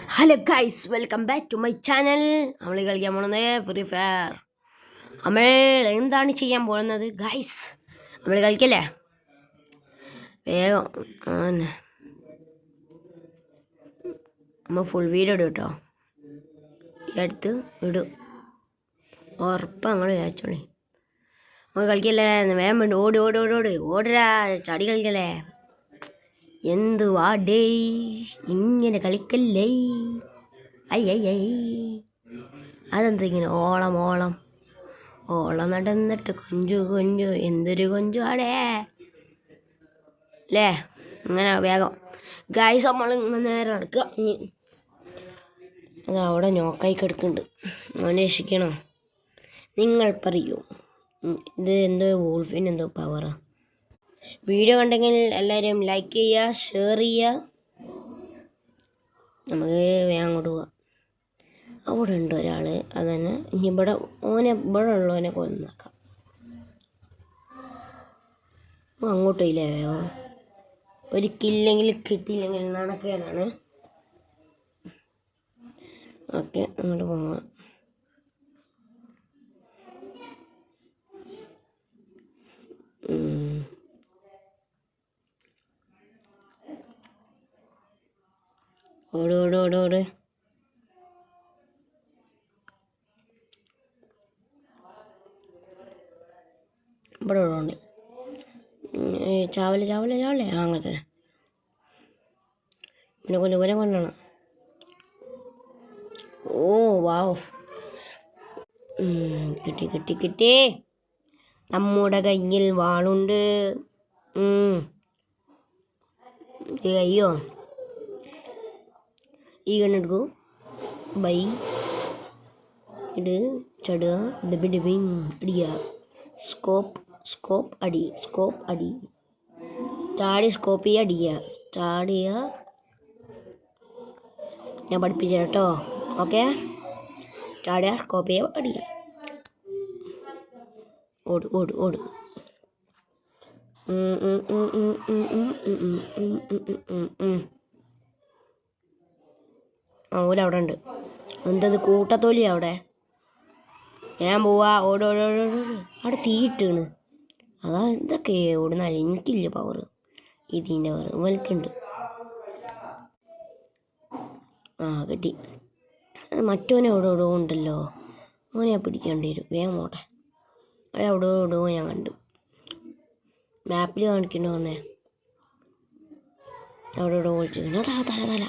Hello guys, welcome back to my channel. നമ്മൾ കളിക്കാൻ പോകുന്നത് ഫ്രീ ഫയർ. നമ്മൾ എന്താണ് ചെയ്യാൻ പോകുന്നത് ഗൈസ്? നമ്മൾ കളിക്കല്ലേ? വേഗം നമ്മൾ ഫുൾ വീഡിയോ ഇടും കേട്ടോ. എടുത്ത് ഇടും ഉറപ്പാണ്. നിങ്ങൾ വിചാരിച്ചോളി. നമ്മൾ കളിക്കല്ലേ? വേഗം വേണ്ട, ഓടി ഓടി ഓടി ഓടി ഓടരാ, ചാടി കളിക്കല്ലേ? എന്ത് വാടേ ഇങ്ങനെ കളിക്കല്ലേ? അയ്യയ്യേ, അതെന്താ ഇങ്ങനെ ഓളം ഓളം ഓളം നടന്നിട്ട് കൊഞ്ചു കൊഞ്ചു, എന്തൊരു കൊഞ്ചു ആടേ അല്ലേ? ഇങ്ങനെ വേഗം ഗൈസ് നമ്മൾ ഇങ്ങനെ നേരെ നടക്കുക. അത് അവിടെ നോക്കായി കിടക്കുന്നുണ്ട്, അന്വേഷിക്കണോ? നിങ്ങൾ പറയൂ. ഇത് എന്തോ വോൾഫിന് എന്തോ പവറാ. വീഡിയോ കണ്ടെങ്കിൽ എല്ലാവരും ലൈക്ക് ചെയ്യുക, ഷെയർ ചെയ്യുക. നമുക്ക് വേഗം അങ്ങോട്ട് പോവാം. അവിടെ ഉണ്ട് ഒരാൾ, അതന്നെ. ഇനി ഇവിടെ ഇവിടെ ഉള്ളവനെ കൊന്നാക്കാം. അങ്ങോട്ട് ഇല്ലേ? വേഗം ഒരിക്കലില്ലെങ്കിൽ കിട്ടിയില്ലെങ്കിൽ നടക്കേടാണ്. ഓക്കെ, അങ്ങോട്ട് പോവാം. ഓട് ഓട് ഓട് ഓട്. ഇവിടെ ഉണ്ട് ചാവല് ചാവല് ചാവല്ലേ? അങ്ങനെ തന്നെ. പിന്നെ കൊല്ലം കൊല്ലണം. ഓ വാവ്, കിട്ടി കിട്ടി കിട്ടി. നമ്മുടെ കയ്യിൽ വാളുണ്ട്. അയ്യോ, ഈ കണ്ണെടുക്കൂ. By it ചടുക, ഡബി ഡബി Adiya. Scope scope അടി, സ്കോപ്പ് അടി. ചാടി സ്കോപ്പ് ചെയ്യുക, അടിക്കുക. ചാടിയ ഞാൻ പഠിപ്പിച്ചു കേട്ടോ. ഓക്കെ, ചാടിയ സ്കോപ്പ് ചെയ്യുക, അടിക്കുക. ഓട് ഓട് ഓട്. ഓല അവിടെ ഉണ്ട്. എന്തത് കൂട്ടത്തോലി അവിടെ? ഞാൻ പോവാ. ഓടോടോടോട്. അവിടെ തീയിട്ടാണ്. അതാ ഇതൊക്കെ ഓടുന്നാല് എനിക്കില്ല പവർ. ഇതിൻ്റെ പവർ വലിക്കുണ്ട്. കിട്ടി. മറ്റോനെ അവിടെ എവിടെ ഉണ്ടല്ലോ, അവനെ പിടിക്കേണ്ടി വരും. വേഗം പോട്ടെ. അവിടെ എവിടെയോ ഞാൻ കണ്ടു, മാപ്പിൽ കാണിക്കണ്ടോ? അവിടെ എവിടെ വിളിച്ചിട്ടുണ്ട്. അതാ തല തല